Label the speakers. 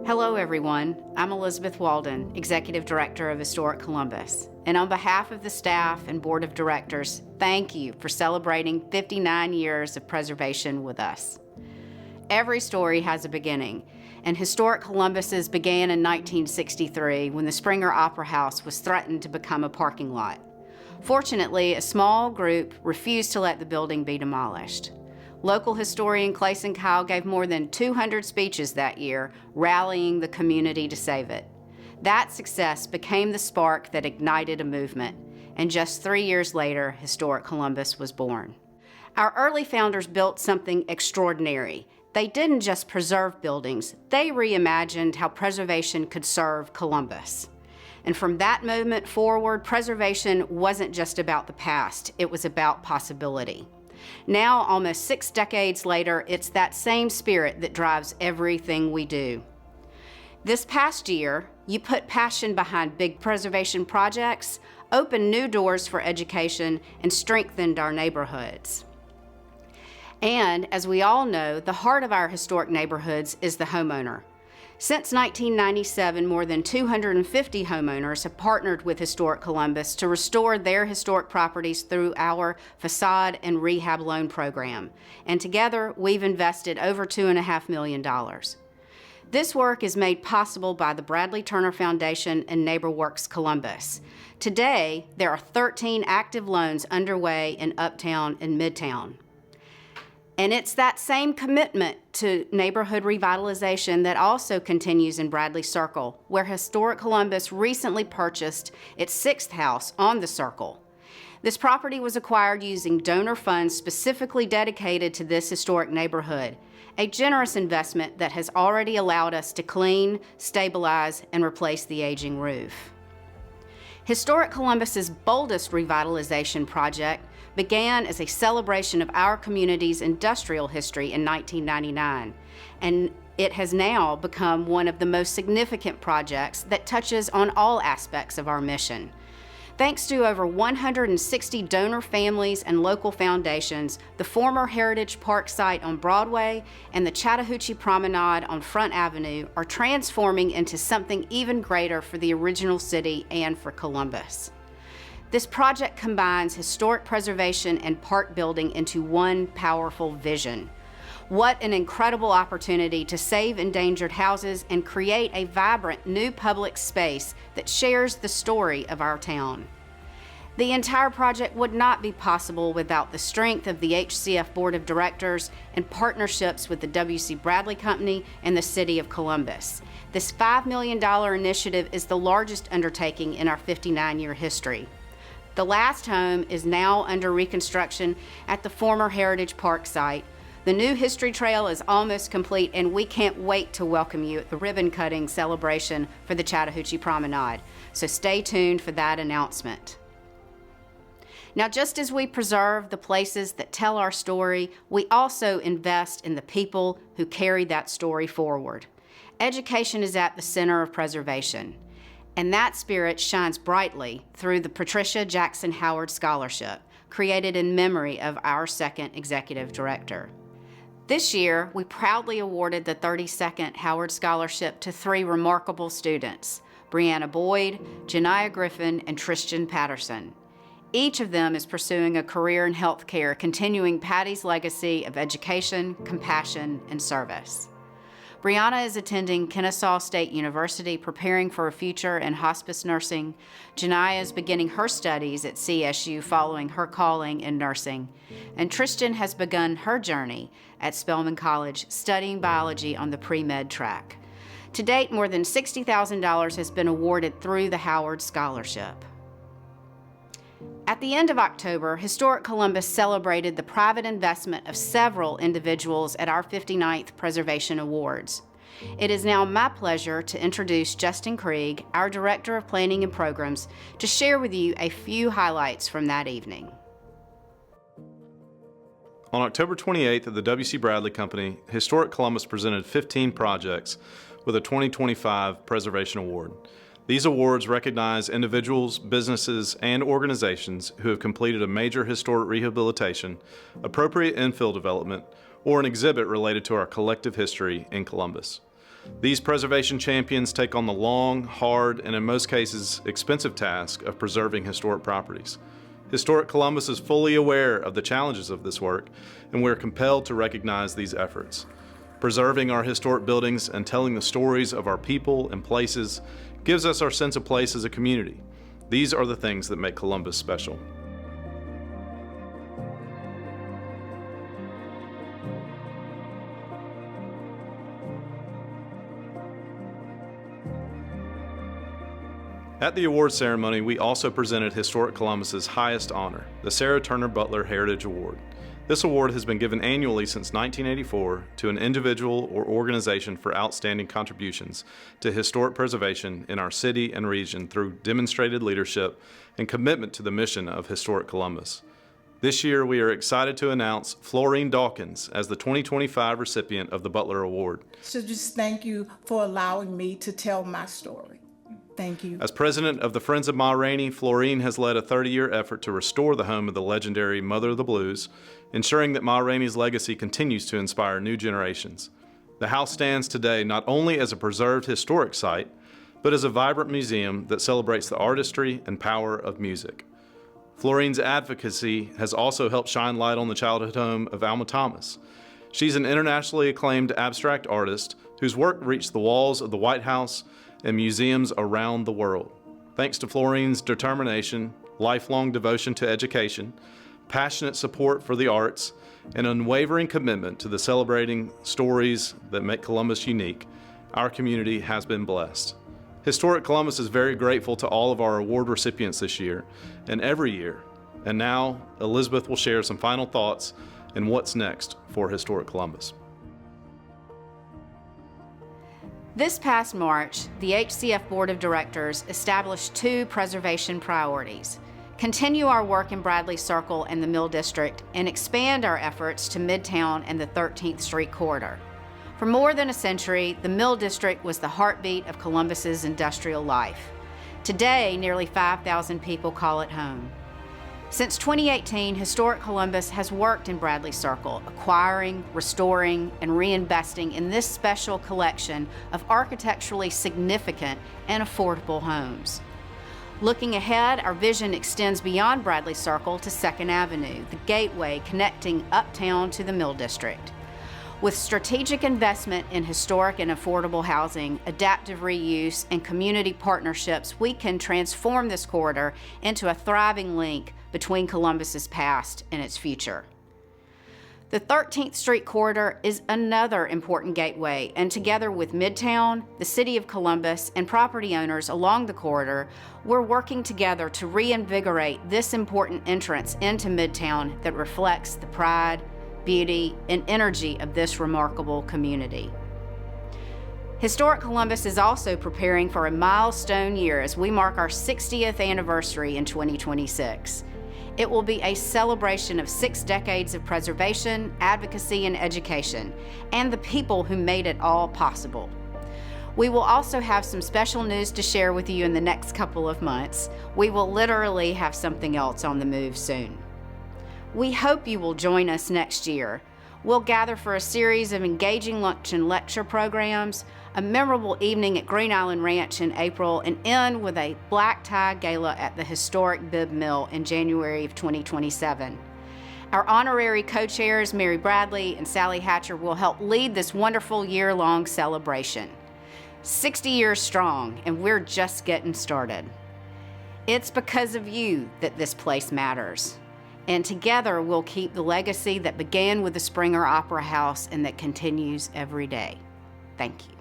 Speaker 1: Hello everyone, I'm Elizabeth Walden, Executive Director of Historic Columbus. And on behalf of the staff and Board of Directors, thank you for celebrating 59 years of preservation with us. Every story has a beginning, and Historic Columbus's began in 1963 when the Springer Opera House was threatened to become a parking lot. Fortunately, a small group refused to let the building be demolished. Local historian Clayson Kyle gave more than 200 speeches that year, rallying the community to save it. That success became the spark that ignited a movement, and just 3 years later, Historic Columbus was born. Our early founders built something extraordinary. They didn't just preserve buildings, they reimagined how preservation could serve Columbus. And from that moment forward, preservation wasn't just about the past, it was about possibility. Now, almost 6 decades later, it's that same spirit that drives everything we do. This past year, you put passion behind big preservation projects, opened new doors for education, and strengthened our neighborhoods. And as we all know, the heart of our historic neighborhoods is the homeowner. Since 1997, more than 250 homeowners have partnered with Historic Columbus to restore their historic properties through our facade and rehab loan program. And together, we've invested over $2.5 million. This work is made possible by the Bradley Turner Foundation and NeighborWorks Columbus. Today, there are 13 active loans underway in Uptown and Midtown. And it's that same commitment to neighborhood revitalization that also continues in Bradley Circle, where Historic Columbus recently purchased its 6th house on the Circle. This property was acquired using donor funds specifically dedicated to this historic neighborhood, a generous investment that has already allowed us to clean, stabilize, and replace the aging roof. Historic Columbus's boldest revitalization project began as a celebration of our community's industrial history in 1999, and it has now become one of the most significant projects that touches on all aspects of our mission. Thanks to over 160 donor families and local foundations, the former Heritage Park site on Broadway and the Chattahoochee Promenade on Front Avenue are transforming into something even greater for the original city and for Columbus. This project combines historic preservation and park building into one powerful vision. What an incredible opportunity to save endangered houses and create a vibrant new public space that shares the story of our town. The entire project would not be possible without the strength of the HCF Board of Directors and partnerships with the W.C. Bradley Company and the City of Columbus. This $5 million initiative is the largest undertaking in our 59-year history. The last home is now under reconstruction at the former Heritage Park site. The new history trail is almost complete, and we can't wait to welcome you at the ribbon-cutting celebration for the Chattahoochee Promenade. So stay tuned for that announcement. Now, just as we preserve the places that tell our story, we also invest in the people who carry that story forward. Education is at the center of preservation, and that spirit shines brightly through the Patricia Jackson Howard Scholarship, created in memory of our second executive director. This year, we proudly awarded the 32nd Howard Scholarship to 3 remarkable students, Brianna Boyd, Janiah Griffin, and Tristan Patterson. Each of them is pursuing a career in healthcare, continuing Patty's legacy of education, compassion, and service. Brianna is attending Kennesaw State University, preparing for a future in hospice nursing. Janiah is beginning her studies at CSU following her calling in nursing. And Tristan has begun her journey at Spelman College, studying biology on the pre-med track. To date, more than $60,000 has been awarded through the Howard Scholarship. At the end of October, Historic Columbus celebrated the private investment of several individuals at our 59th Preservation Awards. It is now my pleasure to introduce Justin Krieg, our Director of Planning and Programs, to share with you a few highlights from that evening.
Speaker 2: On October 28th at the W.C. Bradley Company, Historic Columbus presented 15 projects with a 2025 Preservation Award. These awards recognize individuals, businesses, and organizations who have completed a major historic rehabilitation, appropriate infill development, or an exhibit related to our collective history in Columbus. These preservation champions take on the long, hard, and in most cases, expensive task of preserving historic properties. Historic Columbus is fully aware of the challenges of this work, and we're compelled to recognize these efforts. Preserving our historic buildings and telling the stories of our people and places gives us our sense of place as a community. These are the things that make Columbus special. At the award ceremony, we also presented Historic Columbus's highest honor, the Sarah Turner Butler Heritage Award. This award has been given annually since 1984 to an individual or organization for outstanding contributions to historic preservation in our city and region through demonstrated leadership and commitment to the mission of Historic Columbus. This year, we are excited to announce Florine Dawkins as the 2025 recipient of the Butler Award.
Speaker 3: So just thank you for allowing me to tell my story. Thank you.
Speaker 2: As president of the Friends of Ma Rainey, Florine has led a 30-year effort to restore the home of the legendary Mother of the Blues, ensuring that Ma Rainey's legacy continues to inspire new generations. The house stands today not only as a preserved historic site, but as a vibrant museum that celebrates the artistry and power of music. Florine's advocacy has also helped shine light on the childhood home of Alma Thomas. She's an internationally acclaimed abstract artist whose work reached the walls of the White House and museums around the world. Thanks to Florine's determination, lifelong devotion to education, passionate support for the arts, and unwavering commitment to the celebrating stories that make Columbus unique, our community has been blessed. Historic Columbus is very grateful to all of our award recipients this year and every year. And now, Elizabeth will share some final thoughts and what's next for Historic Columbus.
Speaker 1: This past March, the HCF Board of Directors established 2 preservation priorities: continue our work in Bradley Circle and the Mill District, and expand our efforts to Midtown and the 13th Street corridor. For more than a century, the Mill District was the heartbeat of Columbus's industrial life. Today, nearly 5,000 people call it home. Since 2018, Historic Columbus has worked in Bradley Circle, acquiring, restoring, and reinvesting in this special collection of architecturally significant and affordable homes. Looking ahead, our vision extends beyond Bradley Circle to 2nd Avenue, the gateway connecting uptown to the Mill District. With strategic investment in historic and affordable housing, adaptive reuse, and community partnerships, we can transform this corridor into a thriving link between Columbus's past and its future. The 13th Street corridor is another important gateway, and together with Midtown, the City of Columbus, and property owners along the corridor, we're working together to reinvigorate this important entrance into Midtown that reflects the pride, beauty, and energy of this remarkable community. Historic Columbus is also preparing for a milestone year as we mark our 60th anniversary in 2026. It will be a celebration of 6 decades of preservation, advocacy, and education, and the people who made it all possible. We will also have some special news to share with you in the next couple of months. We will literally have something else on the move soon. We hope you will join us next year. We'll gather for a series of engaging lunch and lecture programs, a memorable evening at Green Island Ranch in April, and end with a black tie gala at the historic Bibb Mill in January of 2027. Our honorary co-chairs, Mary Bradley and Sally Hatcher, will help lead this wonderful year-long celebration. 60 years strong, and we're just getting started. It's because of you that this place matters. And together we'll keep the legacy that began with the Springer Opera House and that continues every day. Thank you.